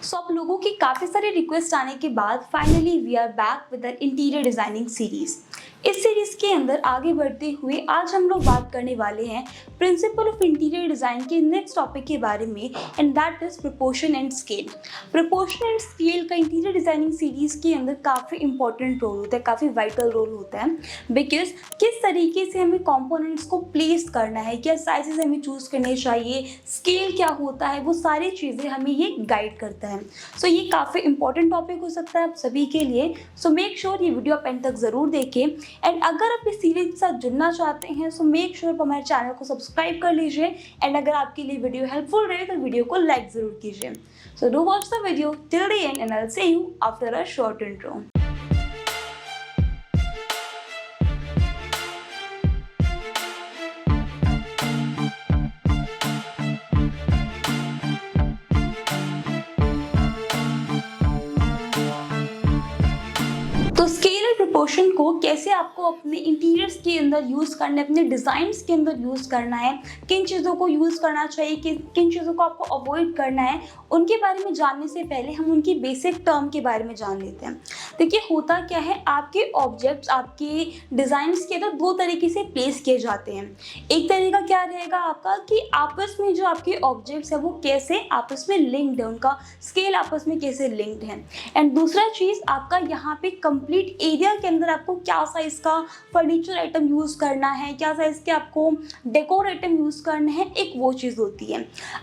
सो आप लोगों की काफ़ी सारी रिक्वेस्ट आने के बाद finally we are back with an interior designing series. इस सीरीज़ के अंदर आगे बढ़ते हुए आज हम लोग बात करने वाले हैं प्रिंसिपल ऑफ इंटीरियर डिज़ाइन के नेक्स्ट टॉपिक के बारे में, and that is proportion and scale. Proportion and scale का इंटीरियर डिज़ाइनिंग सीरीज़ के अंदर काफ़ी इंपॉर्टेंट रोल होता है, काफ़ी वाइटल रोल होता है, बिकॉज किस तरीके से हमें कंपोनेंट्स को प्लेस करना है, क्या साइजेस हमें चूज़ करने चाहिए, स्केल क्या होता है, वो सारी चीज़ें हमें ये गाइड करता है। सो ये काफ़ी इंपॉर्टेंट टॉपिक हो सकता है आप सभी के लिए। सो मेक श्योर ये वीडियो आप एंड तक ज़रूर देखें, एंड अगर आप इस सीरीज के साथ जुड़ना चाहते हैं सो मेक श्योर हमारे चैनल को सब्सक्राइब कर लीजिए, एंड अगर आपके लिए वीडियो हेल्पफुल रहे तो वीडियो को लाइक ज़रूर कीजिए। So do watch the video till the end and I will see you after a short intro. तो स्केल और प्रोपोर्शन को कैसे आपको अपने इंटीरियर्स के अंदर यूज़ करना है, अपने डिज़ाइंस के अंदर यूज़ करना है, किन चीज़ों को यूज़ करना चाहिए, किन चीज़ों को आपको अवॉइड करना है, उनके बारे में जानने से पहले हम उनकी बेसिक टर्म के बारे में जान लेते हैं। देखिए होता क्या है, आपके ऑब्जेक्ट्स आपके डिज़ाइंस के अंदर दो तरीके से प्लेस किए जाते हैं। एक तरीका क्या रहेगा आपका कि आपस में जो आपके ऑब्जेक्ट्स है वो कैसे आपस में लिंक्ड है, उनका स्केल आपस में कैसे लिंक्ड है। एंड दूसरा चीज़ आपका यहाँ पे कंप्लीट एरिया के अंदर आपको क्या साइज़ का फर्नीचर आइटम यूज़ करना है, क्या साइज़ के आपको डेकोर आइटम यूज़ करना है, एक वो चीज़ होती है।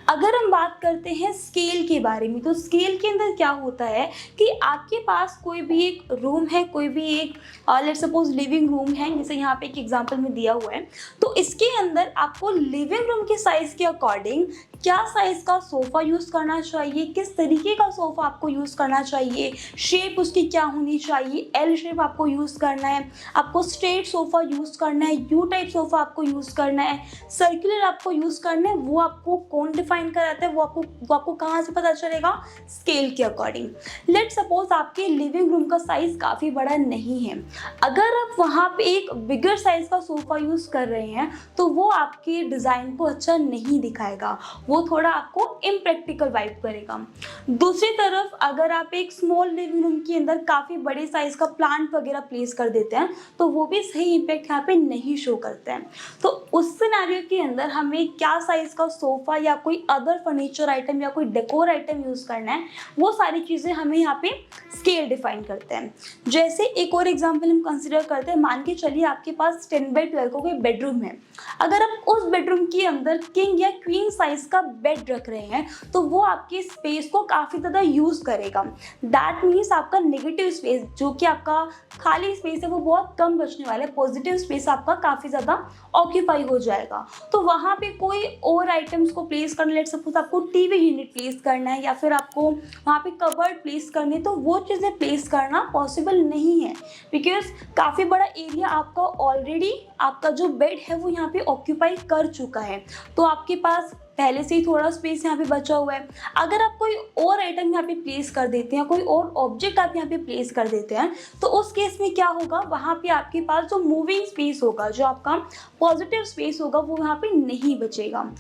अगर हम बात करते हैं स्केल के बारे में, तो स्केल के अंदर क्या होता है कि आपके पास कोई भी एक रूम है, कोई भी एक लेट्स सपोज लिविंग रूम है, जैसे यहाँ पे एक एग्जांपल में दिया हुआ है, तो इसके अंदर आपको लिविंग रूम के साइज़ के अकॉर्डिंग क्या साइज़ का सोफ़ा यूज़ करना चाहिए, किस तरीके का सोफ़ा आपको यूज़ करना चाहिए, शेप उसकी क्या होनी चाहिए, एल शेप आपको यूज़ करना है, आपको स्ट्रेट सोफ़ा यूज़ करना है, यू टाइप सोफ़ा आपको यूज़ करना है, सर्कुलर आपको यूज़ करना है, वो आपको कौन डिफाइन कराता है, वो आपको कहाँ से पता चलेगा, स्केल के अकॉर्डिंग। लेट सपोज आपके लिविंग रूम का साइज़ काफ़ी बड़ा नहीं है, अगर आप वहाँ पे एक बिगर साइज़ का सोफ़ा यूज़ कर रहे हैं तो वो आपके डिज़ाइन को अच्छा नहीं दिखाएगा, वो थोड़ा आपको इम्प्रैक्टिकल वाइब करेगा। दूसरी तरफ अगर आप एक स्मॉल लिविंग रूम के अंदर काफ़ी बड़े साइज़ का प्लांट वगैरह प्लेस कर देते हैं तो वो भी सही इम्पैक्ट यहाँ पे नहीं शो करते हैं। तो उस सिनेरियो के अंदर हमें क्या साइज़ का सोफ़ा या कोई अदर फर्नीचर आइटम या कोई डेकोर आइटम यूज़ करना है, वो सारी चीज़ें हमें यहाँ पे स्केल डिफाइन करते हैं। जैसे एक और एग्जाम्पल हम कंसिडर करते हैं, मान के चलिए आपके पास 10x12 का कोई बेडरूम है, अगर आप उस बेडरूम के अंदर किंग या क्वीन साइज का बेड रख रहे हैं तो वो आपके स्पेस को काफ़ी ज़्यादा यूज़ करेगा। दैट मीन्स आपका नेगेटिव स्पेस जो कि आपका खाली स्पेस है वो बहुत कम बचने वाला है, पॉजिटिव स्पेस आपका काफ़ी ज़्यादा ऑक्यूपाई हो जाएगा। तो वहाँ पे कोई और आइटम्स को प्लेस करना, लेट सपोज आपको टीवी यूनिट प्लेस करना है या फिर आपको वहाँ पे कबर्ड प्लेस करने, तो वो चीज़ें प्लेस करना पॉसिबल नहीं है, बिकॉज काफ़ी बड़ा एरिया आपका ऑलरेडी आपका जो बेड है वो यहाँ पे ऑक्यूपाई कर चुका है, तो आपके पास पहले से ही थोड़ा स्पेस यहाँ पे बचा हुआ है। अगर आप कोई और आइटम यहाँ पे प्लेस कर देते हैं, कोई और ऑब्जेक्ट आप यहाँ पे प्लेस कर देते हैं, तो उस केस में क्या होगा, वहाँ पे आपके पास जो मूविंग स्पेस होगा, जो आपका पॉजिटिव स्पेस होगा, वो यहाँ पे नहीं बचेगा।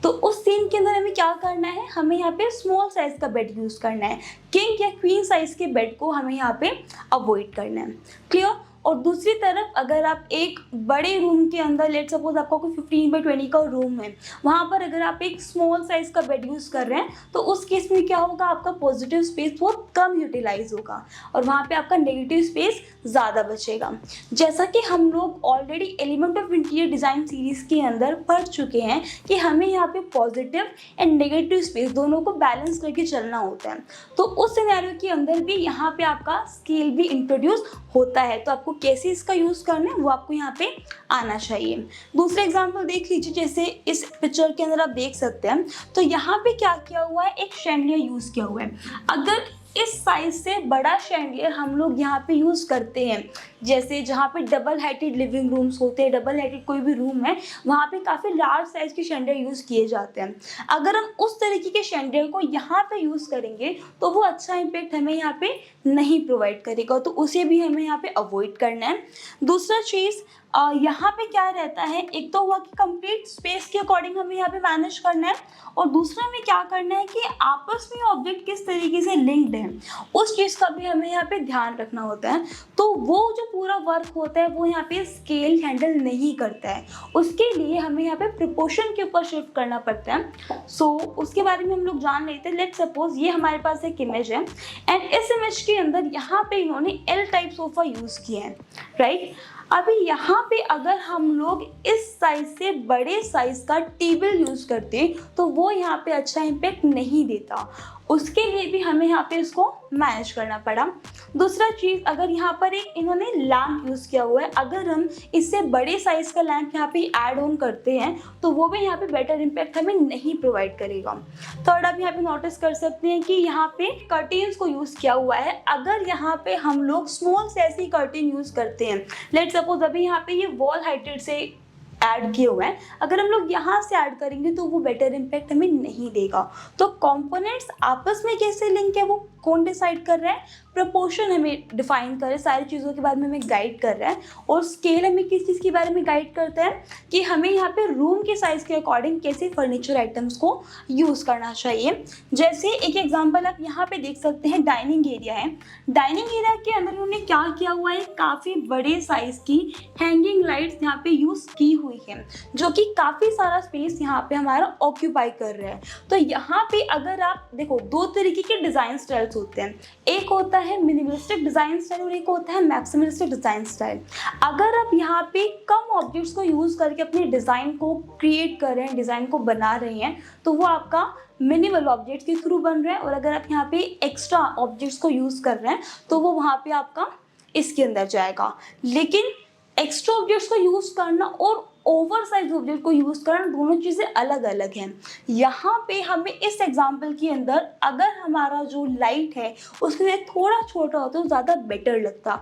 तो उस सीन के अंदर हमें क्या करना है, हमें यहाँ पे स्मॉल साइज का बेड यूज़ करना है, किंग या क्वीन साइज के बेड को हमें यहाँ पे अवॉइड करना है। क्लियर। और दूसरी तरफ अगर आप एक बड़े रूम के अंदर, लेट सपोज आपका कोई 15x20 का रूम है, वहाँ पर अगर आप एक स्मॉल साइज का बेड यूज़ कर रहे हैं तो उस केस में क्या होगा, आपका पॉजिटिव स्पेस बहुत कम यूटिलाइज होगा और वहाँ पे आपका नेगेटिव स्पेस ज़्यादा बचेगा। जैसा कि हम लोग already element of interior design series के अंदर पढ़ चुके हैं कि हमें यहाँ पे पॉजिटिव एंड नेगेटिव स्पेस दोनों को बैलेंस करके चलना होता है, तो उस सिनेरियो के अंदर भी यहाँ पे आपका स्केल भी इंट्रोड्यूस होता है। तो आपको कैसे इसका यूज़ करना है वो आपको यहाँ पे आना चाहिए। दूसरा एग्जांपल देख लीजिए, जैसे इस पिक्चर के अंदर आप देख सकते हैं, तो यहाँ पे क्या किया हुआ है, एक शैंडलियर यूज़ किया हुआ है। अगर इस साइज से बड़ा शैंडलियर हम लोग यहाँ पे यूज़ करते हैं, जैसे जहाँ पे डबल हाइटेड लिविंग रूम्स होते हैं, डबल हाइटेड कोई भी रूम है, वहाँ पे काफ़ी लार्ज साइज़ के शैंडलियर यूज़ किए जाते हैं। अगर हम उस तरीके के शैंडलियर को यहाँ पे यूज़ करेंगे तो वो अच्छा इम्पैक्ट हमें यहाँ पे नहीं प्रोवाइड करेगा, तो उसे भी हमें यहाँ पे अवॉइड करना है। दूसरा चीज़, यहाँ पे क्या रहता है, एक तो हुआ कि कंप्लीट स्पेस के अकॉर्डिंग हमें यहाँ पे मैनेज करना है, और दूसरा हमें क्या करना है कि आपस में ऑब्जेक्ट किस तरीके से लिंक्ड है उस चीज़ का भी हमें यहाँ पे ध्यान रखना होता है। तो वो जो पूरा वर्क होता है वो यहाँ पे स्केल हैंडल नहीं करता है, उसके लिए हमें यहाँ पे प्रोपोर्शन के ऊपर शिफ्ट करना पड़ता है। सो उसके बारे में हम लोग जान लेते हैं। लेट्स सपोज ये हमारे पास एक इमेज है एंड इस इमेज के अंदर यहाँ पे इन्होंने एल टाइप सोफा यूज़ किया है, राइट। अभी यहाँ पे अगर हम लोग इस साइज से बड़े साइज का टेबल यूज करते तो वो यहाँ पे अच्छा इम्पैक्ट नहीं देता, उसके लिए भी हमें यहाँ पे इसको मैनेज करना पड़ा। दूसरा चीज़, अगर यहाँ पर एक इन्होंने लैंप यूज़ किया हुआ है, अगर हम इससे बड़े साइज़ का लैंप यहाँ पे ऐड ऑन करते हैं तो वो भी यहाँ पे बेटर इम्पैक्ट हमें नहीं प्रोवाइड करेगा। थर्ड, आप यहाँ पे नोटिस कर सकते हैं कि यहाँ पे कर्टेन्स को यूज़ किया हुआ है। अगर यहाँ पे हम लोग स्मॉल से ऐसी कर्टेन यूज़ करते हैं, लेट्स सपोज अभी यहाँ पे ये वॉल हाइटेड से ऐड किए हुए हैं, अगर हम लोग यहाँ से ऐड करेंगे तो वो बेटर इम्पैक्ट हमें नहीं देगा। तो कंपोनेंट्स आपस में कैसे लिंक है वो कौन डिसाइड कर रहा है? प्रोपोर्शन हमें डिफाइन कर रहा है, सारी चीज़ों के बारे में हमें गाइड कर रहा है। और स्केल हमें किस चीज़ के बारे में गाइड करता है कि हमें यहाँ पे रूम के साइज़ के अकॉर्डिंग कैसे फर्नीचर आइटम्स को यूज़ करना चाहिए। जैसे एक एग्जांपल आप यहाँ पे देख सकते हैं, डाइनिंग एरिया है। डाइनिंग एरिया के अंदर उन्होंने क्या किया हुआ है, काफ़ी बड़े साइज़ की हैंगिंग लाइट्स यहाँ पे यूज़ की हुई है, जो कि काफ़ी सारा स्पेस यहाँ पे हमारा ऑक्यूपाई कर रहा है। तो यहाँ पे अगर आप देखो, दो तरीके के डिज़ाइन स्टाइल्स होते हैं, एक होता है मिनिमलिस्टिक डिज़ाइन स्टाइल और एक होता है मैक्सिमलिस्टिक डिज़ाइन स्टाइल। अगर आप यहाँ पे कम ऑब्जेक्ट्स को यूज़ करके अपने डिज़ाइन को क्रिएट कर रहे हैं, डिज़ाइन को बना रहे हैं, तो वो आपका मिनिमल ऑब्जेक्ट्स के थ्रू बन रहा है। और अगर आप यहाँ पे एक्स्ट्रा ऑब्जेक्ट्स को यूज़ कर रहे हैं तो वो वहाँ पे आपका इसके अंदर जाएगा। लेकिन एक्स्ट्रा ऑब्जेक्ट्स को यूज़ करना और ओवर साइज ऑब्जेक्ट को यूज़ करना, दोनों चीज़ें अलग अलग हैं। यहाँ पे हमें इस एग्जांपल के अंदर अगर हमारा जो लाइट है उसके थोड़ा छोटा होता तो ज़्यादा बेटर लगता,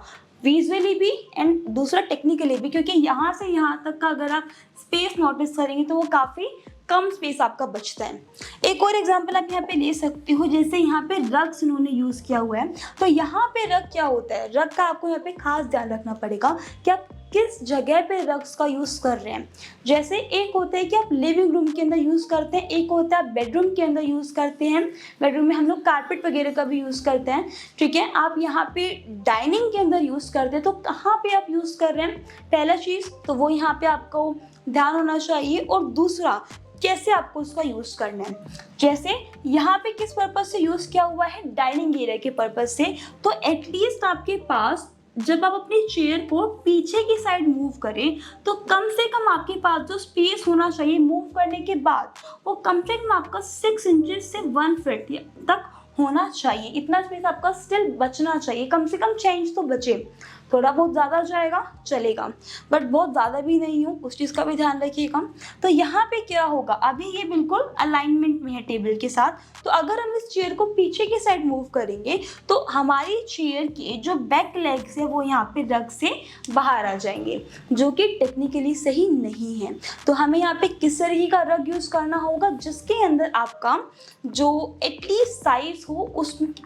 विजुअली भी एंड दूसरा टेक्निकली भी, क्योंकि यहाँ से यहाँ तक का अगर आप स्पेस नोटिस करेंगे तो वो काफ़ी कम स्पेस आपका बचता है। एक और एग्जांपल आप यहाँ पे ले सकते हो, जैसे यहाँ पे रग्स इन्होंने यूज़ किया हुआ है। तो यहाँ पे रग क्या होता है, रग का आपको यहाँ पे खास ध्यान रखना पड़ेगा कि आप किस जगह पे रग्स का यूज़ कर रहे हैं। जैसे एक होता है कि आप लिविंग रूम के अंदर यूज़ करते हैं, एक होता है आप बेडरूम के अंदर यूज़ करते हैं। बेडरूम में हम लोग कारपेट वगैरह का भी यूज़ करते हैं, ठीक है। आप यहाँ पे डाइनिंग के अंदर यूज़ करते हैं, तो कहाँ पे आप यूज़ कर रहे हैं, पहला चीज़ तो वो यहाँ पे आपको ध्यान होना चाहिए। और दूसरा, कैसे आपको उसका यूज़ करना है। जैसे यहाँ पे किस पर्पज़ से यूज़ किया हुआ है, डाइनिंग एरिया के पर्पज़ से। तो एटलीस्ट आपके पास जब आप अपनी चेयर को पीछे की साइड मूव करें तो कम से कम आपके पास जो स्पेस होना चाहिए मूव करने के बाद, वो कम से कम आपका 6 इंचेस से 1 फीट तक होना चाहिए। इतना स्पेस आपका स्टिल बचना चाहिए, कम से कम 6 इंच तो बचे। थोड़ा बहुत ज़्यादा जाएगा चलेगा, बट बहुत ज़्यादा भी नहीं हो, उस चीज़ का भी ध्यान रखिएगा। तो यहाँ पे क्या होगा, अभी ये बिल्कुल अलाइनमेंट में है टेबल के साथ। तो अगर हम इस चेयर को पीछे की साइड मूव करेंगे तो हमारी चेयर के जो बैक लेग्स है वो यहाँ पे रग से बाहर आ जाएंगे, जो कि टेक्निकली सही नहीं है। तो हमें यहाँ पे किस तरीके का रग यूज़ करना होगा, जिसके अंदर आपका जो एटलीस्ट साइज हो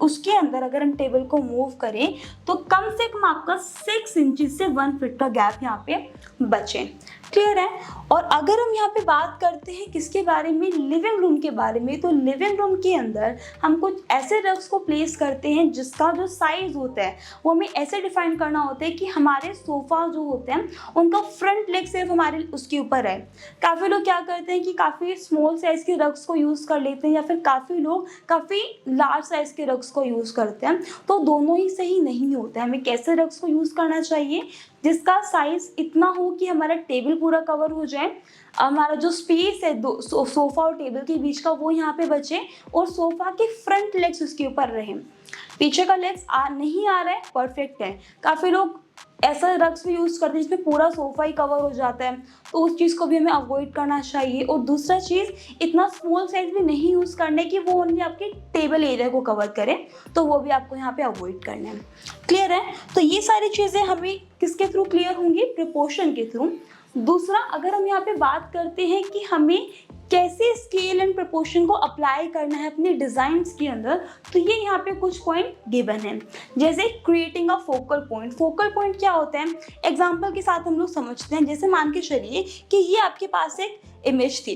उसके अंदर अगर हम टेबल को मूव करें तो कम से कम आपका 6 इंचेस से 1 फीट का गैप यहाँ पे बचे। क्लियर है। और अगर हम यहाँ पे बात करते हैं किसके बारे में, लिविंग रूम के बारे में, तो लिविंग रूम के अंदर हम कुछ ऐसे रग्स को प्लेस करते हैं जिसका जो साइज होता है वो हमें ऐसे डिफाइन करना होता है कि हमारे सोफ़ा जो होते हैं उनका फ्रंट लेग सिर्फ हमारे उसके ऊपर है। काफ़ी लोग क्या करते हैं कि काफ़ी स्मॉल साइज़ के रग्स को यूज़ कर लेते हैं, या फिर काफ़ी लोग काफ़ी लार्ज साइज़ के रग्स को यूज़ करते हैं। तो दोनों ही सही नहीं होता है। हमें कैसे रग्स को यूज़ करना चाहिए जिसका साइज इतना हो कि हमारा टेबल पूरा कवर हो जाए, हमारा जो स्पेस है सोफ़ा और टेबल के बीच का वो यहाँ पे बचे, और सोफ़ा के फ्रंट लेग्स उसके ऊपर रहे, पीछे का लेग्स नहीं आ रहा है, परफेक्ट है। काफ़ी लोग ऐसा रग्स भी यूज़ करते हैं जिसमें पूरा सोफ़ा ही कवर हो जाता है, तो उस चीज़ को भी हमें अवॉइड करना चाहिए। और दूसरा चीज़, इतना स्मॉल साइज भी नहीं यूज़ करने की वो ओनली आपके टेबल एरिया को कवर करे, तो वो भी आपको यहाँ पे अवॉइड करना है। क्लियर है। तो ये सारी चीज़ें हमें किसके थ्रू क्लियर होंगी, प्रोपोर्शन के थ्रू। दूसरा, अगर हम यहाँ पे बात करते हैं कि हमें कैसे स्केल एंड प्रोपोर्शन को अप्लाई करना है अपने डिजाइन्स के अंदर, तो ये यहाँ पे कुछ पॉइंट गिवन है। जैसे creating a focal point. Focal point क्या होता है, एग्जांपल के साथ हम लोग समझते हैं। जैसे मान के चलिए कि ये आपके पास एक इमेज थी,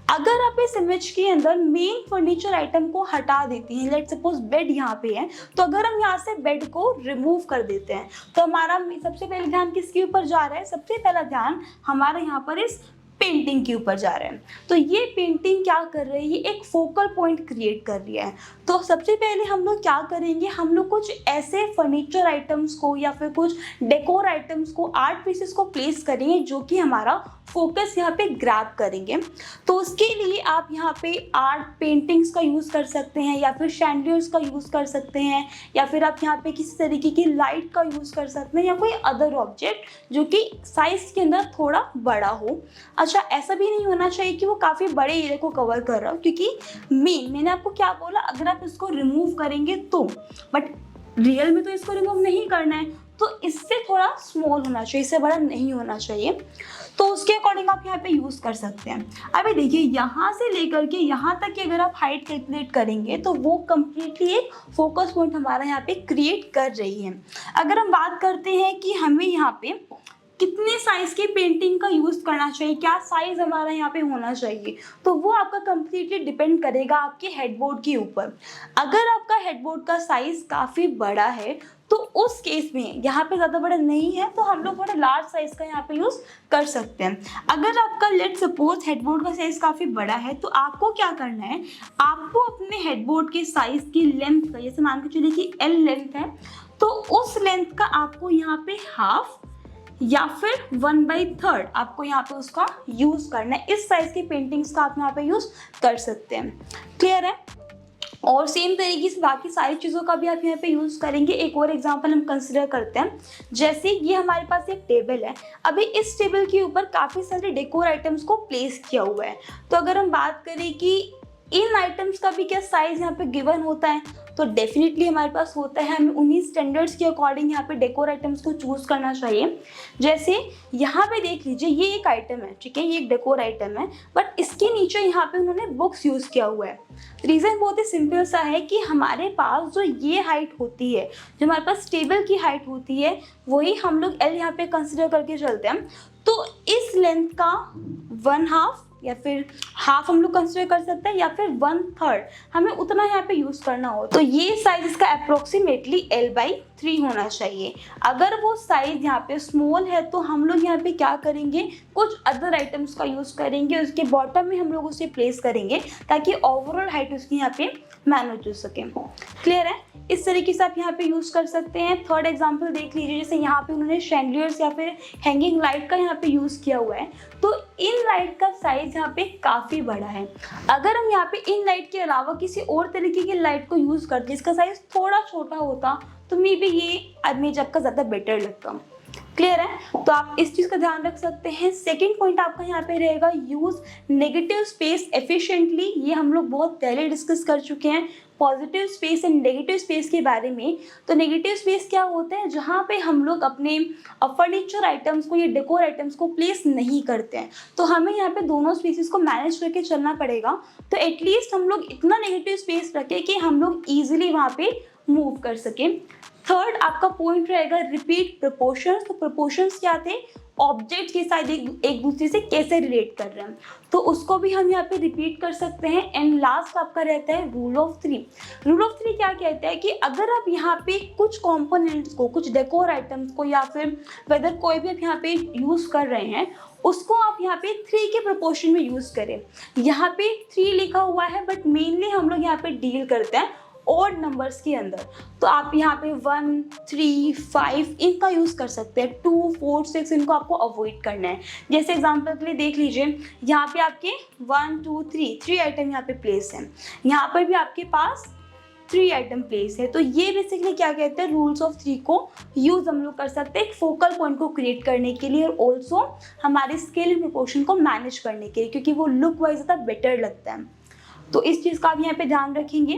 अगर आप इस इमेज के अंदर मेन फर्नीचर आइटम को हटा देती हैं, लेट सपोज बेड यहाँ पे है, तो अगर हम यहाँ से बेड को रिमूव कर देते हैं तो हमारा सबसे पहले ध्यान किसके ऊपर जा रहा है, सबसे पहला ध्यान हमारा यहाँ पर इस पेंटिंग के ऊपर जा रहा है। तो ये पेंटिंग क्या कर रही है, ये एक फोकल पॉइंट क्रिएट कर रही है। तो सबसे पहले हम लोग क्या करेंगे, हम लोग कुछ ऐसे फर्नीचर आइटम्स को या फिर कुछ डेकोर आइटम्स को, आर्ट पीसेस को प्लेस करेंगे जो कि हमारा फोकस यहाँ पे ग्रैब करेंगे। तो उसके लिए आप यहाँ पे आर्ट पेंटिंग्स का यूज़ कर सकते हैं, या फिर शैंडलियर्स का यूज़ कर सकते हैं, या फिर आप यहाँ पे किसी तरीके की लाइट का यूज़ कर सकते हैं, या कोई अदर ऑब्जेक्ट जो कि साइज के अंदर थोड़ा बड़ा हो। अच्छा, ऐसा भी नहीं होना चाहिए कि वो काफ़ी बड़े एरिया को कवर कर रहा हो, क्योंकि मैंने आपको क्या बोला, अगर आप इसको रिमूव करेंगे तो, बट रियल में तो इसको रिमूव नहीं करना है, तो इससे थोड़ा स्मॉल होना चाहिए, इससे बड़ा नहीं होना चाहिए। तो उसके अकॉर्डिंग आप यहाँ पे यूज़ कर सकते हैं। अभी देखिए, यहाँ से लेकर के यहाँ तक की अगर आप हाइट कैलकुलेट करेंगे तो वो कम्प्लीटली एक फोकस पॉइंट हमारा यहाँ पे क्रिएट कर रही है। अगर हम बात करते हैं कि हमें यहाँ पे कितने साइज की पेंटिंग का यूज़ करना चाहिए, क्या साइज हमारा यहाँ पे होना चाहिए, तो वो आपका कम्प्लीटली डिपेंड करेगा आपके हेडबोर्ड के ऊपर। अगर आपका हेडबोर्ड का साइज काफ़ी बड़ा है तो उस केस में, यहाँ पे ज़्यादा बड़ा नहीं है तो हम लोग थोड़ा लार्ज साइज का यहाँ पे यूज़ कर सकते हैं। अगर आपका लेट सपोज हेडबोर्ड का साइज काफ़ी बड़ा है तो आपको क्या करना है, आपको अपने हेडबोर्ड के साइज की लेंथ का, जैसे मान के चलिए कि L लेंथ है, तो उस लेंथ का आपको यहाँ पे हाफ या फिर 1/3 आपको यहाँ पे उसका यूज़ करना है। इस साइज की पेंटिंग्स का आप यहाँ पे यूज़ कर सकते हैं। क्लियर है? और सेम तरीके से बाकी सारी चीज़ों का भी आप यहाँ पे यूज़ करेंगे। एक और एग्जांपल हम कंसिडर करते हैं। जैसे ये हमारे पास एक टेबल है, अभी इस टेबल के ऊपर काफ़ी सारे डेकोर आइटम्स को प्लेस किया हुआ है। तो अगर हम बात करें कि इन आइटम्स का भी क्या साइज़ यहाँ पे गिवन होता है, तो डेफिनेटली हमारे पास होता है। हमें उन्हीं स्टैंडर्ड्स के अकॉर्डिंग यहाँ पे डेकोर आइटम्स को चूज़ करना चाहिए। जैसे यहाँ पे देख लीजिए, ये एक आइटम है, ठीक है, ये एक डेकोर आइटम है, बट इसके नीचे यहाँ पे उन्होंने बुक्स यूज़ किया हुआ है। रीज़न बहुत ही सिंपल सा है कि हमारे पास जो ये हाइट होती है, जो हमारे पास टेबल की हाइट होती है, वही हम लोग L यहाँ पे कंसिडर करके चलते हैं। तो इस लेंथ का 1/2 या फिर हाफ हम लोग कंसिडर कर सकते हैं, या फिर 1/3 हमें उतना यहाँ पे यूज़ करना हो। तो ये साइज इसका अप्रोक्सीमेटली L/3 होना चाहिए। अगर वो साइज यहाँ पे स्मॉल है तो हम लोग यहाँ पे क्या करेंगे, कुछ अदर आइटम्स का यूज़ करेंगे, उसके बॉटम में हम लोग उसे प्लेस करेंगे ताकि ओवरऑल हाइट उसकी यहाँ पे मैनेज हो सके। क्लियर है? इस तरीके से आप यहाँ पे यूज़ कर सकते हैं। थर्ड एग्जांपल देख लीजिए, जैसे यहाँ पे उन्होंने शैंडलियर्स या फिर हैंगिंग लाइट का यहाँ पे यूज़ किया हुआ है। तो इन लाइट का साइज यहाँ पे काफ़ी बड़ा है। अगर हम यहाँ पे इन लाइट के अलावा किसी और तरीके की लाइट को यूज़ करते जिसका साइज थोड़ा छोटा होता तो मे बी ये इमेज आपका ज़्यादा बेटर लगता। क्लियर है? तो आप इस चीज़ का ध्यान रख सकते हैं। सेकेंड पॉइंट आपका यहाँ पे रहेगा, यूज़ नेगेटिव स्पेस एफिशिएंटली। ये हम लोग बहुत पहले डिस्कस कर चुके हैं positive space and negative space के बारे में। तो नेगेटिव स्पेस क्या होता है, जहाँ पे हम लोग अपने फर्नीचर आइटम्स को या डेकोर आइटम्स को प्लेस नहीं करते हैं। तो हमें यहाँ पे दोनों स्पेसेस को मैनेज करके चलना पड़ेगा। तो एटलीस्ट हम लोग इतना नेगेटिव स्पेस रखें कि हम लोग ईजिली वहाँ पे मूव कर सकें। थर्ड आपका पॉइंट रहेगा रिपीट प्रोपोर्शंस। तो प्रोपोर्शंस क्या थे, ऑब्जेक्ट के साथ एक दूसरे से कैसे रिलेट कर रहे हैं, तो उसको भी हम यहाँ पे रिपीट कर सकते हैं। एंड लास्ट आपका रहता है रूल ऑफ 3। रूल ऑफ 3 क्या कहता है कि अगर आप यहाँ पे कुछ कंपोनेंट्स को, कुछ डेकोर आइटम्स को, या फिर वेदर कोई भी आप यहाँ पे यूज़ कर रहे हैं, उसको आप यहाँ पे 3 के प्रोपोर्शन में यूज़ करें। यहाँ पे 3 लिखा हुआ है, बट मेनली हम लोग यहाँ पे डील करते हैं ऑड नंबर्स के अंदर। तो आप यहाँ पे 1, 3, 5 इनका यूज़ कर सकते हैं। 2, 4, 6 इनको आपको अवॉइड करना है। जैसे एग्जांपल के लिए देख लीजिए, यहाँ पे आपके 1, 2, 3 आइटम यहाँ पे प्लेस हैं, यहाँ पर भी आपके पास 3 आइटम प्लेस है। तो ये बेसिकली क्या कहते हैं, रूल्स ऑफ 3 को यूज़ हम लोग कर सकते हैं एक फोकल पॉइंट को क्रिएट करने के लिए, और ऑल्सो हमारे स्केल एंड प्रोपोर्शन को मैनेज करने के लिए, क्योंकि वो लुक वाइज ज़्यादा बेटर लगता है। तो इस चीज़ का भी यहाँ पे ध्यान रखेंगे।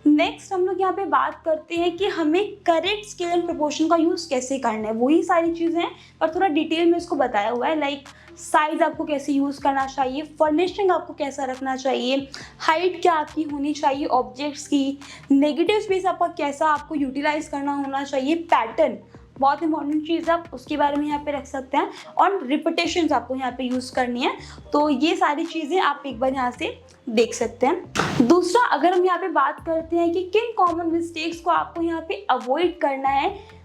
नेक्स्ट हम लोग यहाँ पे बात करते हैं कि हमें करेक्ट स्केल एंड प्रोपोर्शन का यूज़ कैसे करना है। वही सारी चीज़ें हैं पर थोड़ा डिटेल में इसको बताया हुआ है। लाइक साइज आपको कैसे यूज़ करना चाहिए, फर्निशिंग आपको कैसा रखना चाहिए, हाइट क्या आपकी होनी चाहिए ऑब्जेक्ट्स की, नेगेटिव स्पेस आपका कैसा आपको यूटिलाइज करना होना चाहिए, पैटर्न बहुत इंपॉर्टेंट चीज़ है, आप उसके बारे में यहाँ पे रख सकते हैं, और रिपीटेशंस आपको यहाँ पे यूज़ करनी है। तो ये सारी चीज़ें आप एक बार यहाँ से देख सकते हैं। दूसरा, अगर हम यहाँ पे बात करते हैं कि किन कॉमन मिस्टेक्स को आपको यहाँ पे अवॉइड करना है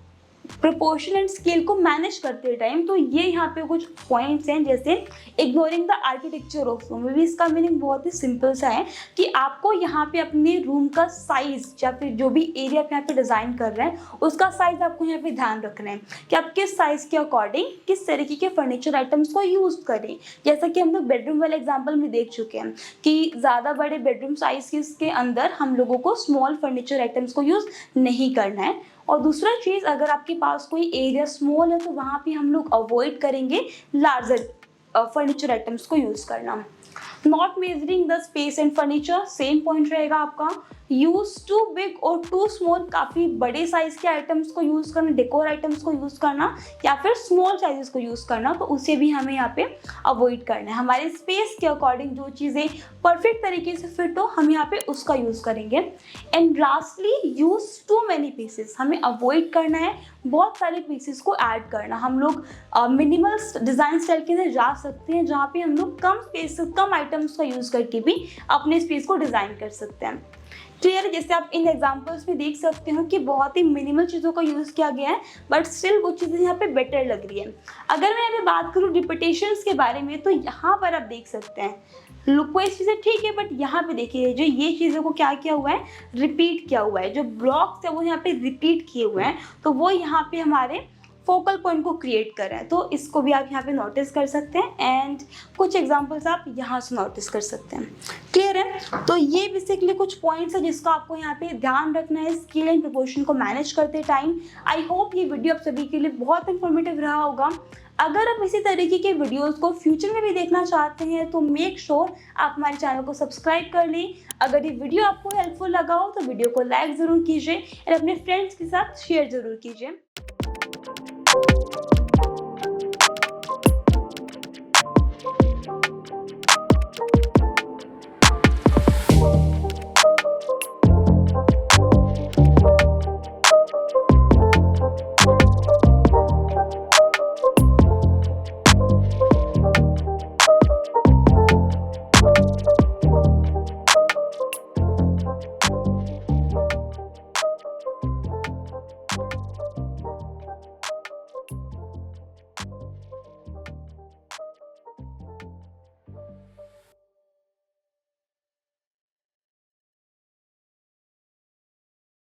प्रोपोर्शन एंड स्केल को मैनेज करते टाइम, तो ये यहाँ पे कुछ पॉइंट्स हैं, जैसे ignoring the architecture of room. में भी इसका मीनिंग बहुत ही सिंपल सा है कि आपको यहाँ पे अपने रूम का साइज या फिर जो भी एरिया आप यहाँ पे डिज़ाइन कर रहे हैं उसका साइज आपको यहाँ पे ध्यान रखना है कि आप किस साइज के अकॉर्डिंग किस तरीके के फर्नीचर आइटम्स को यूज़ करें। जैसा कि हम लोग बेडरूम वाले एग्जाम्पल में देख चुके हैं कि ज़्यादा बड़े बेडरूम साइज के अंदर हम लोगों को स्मॉल फर्नीचर आइटम्स को यूज़ नहीं करना है। और दूसरा चीज़, अगर आपके पास कोई एरिया स्मॉल है तो वहाँ पे हम लोग अवॉइड करेंगे लार्जर फर्नीचर आइटम्स को यूज़ करना। Not measuring the space and furniture, same point रहेगा आपका। यूज टू बिग और टू स्मॉल, काफ़ी बड़े साइज के आइटम्स को यूज़ करना, डेकोर आइटम्स को यूज़ करना, या फिर स्मॉल साइजेस को यूज़ करना, तो उसे भी हमें यहाँ पे अवॉइड करना है। हमारे स्पेस के अकॉर्डिंग जो चीज़ें परफेक्ट तरीके से फिट हो हम यहाँ पे उसका यूज़ करेंगे। And lastly, use too many pieces, हमें अवॉइड करना है बहुत सारे पीसेस को ऐड करना। हम लोग मिनिमल डिज़ाइन स्टाइल के अंदर जा सकते हैं जहाँ पे हम लोग कम स्पेस कम आइटम्स का यूज़ करके भी अपने स्पेस को डिज़ाइन कर सकते हैं। क्लियर है? जैसे आप इन एग्जांपल्स में देख सकते हो कि बहुत ही मिनिमल चीज़ों का यूज़ किया गया है, बट स्टिल वो चीज़ें यहाँ पे बेटर लग रही है। अगर मैं अभी बात करूँ रिपीटेशंस के बारे में, तो यहाँ पर आप देख सकते हैं लुक वाइज चीज़ें ठीक है, बट यहाँ पे देखिए जो ये चीज़ों को क्या किया हुआ है, रिपीट किया हुआ है। जो ब्लॉक्स है वो यहाँ पे रिपीट किए हुए हैं, तो वो यहाँ पे हमारे फोकल पॉइंट को क्रिएट कर रहे हैं। तो इसको भी आप यहाँ पे नोटिस कर सकते हैं, एंड कुछ एग्जांपल्स आप यहाँ से नोटिस कर सकते हैं। क्लियर है? तो ये बेसिकली कुछ पॉइंट्स है जिसका आपको यहाँ पे ध्यान रखना है स्केल एंड प्रोपोर्शन को मैनेज करते टाइम। आई होप ये वीडियो आप सभी के लिए बहुत इन्फॉर्मेटिव रहा होगा। अगर आप इसी तरीके के वीडियोस को फ्यूचर में भी देखना चाहते हैं तो मेक श्योर आप हमारे चैनल को सब्सक्राइब कर लें। अगर ये वीडियो आपको हेल्पफुल लगा हो तो वीडियो को लाइक ज़रूर कीजिए और अपने फ्रेंड्स के साथ शेयर ज़रूर कीजिए।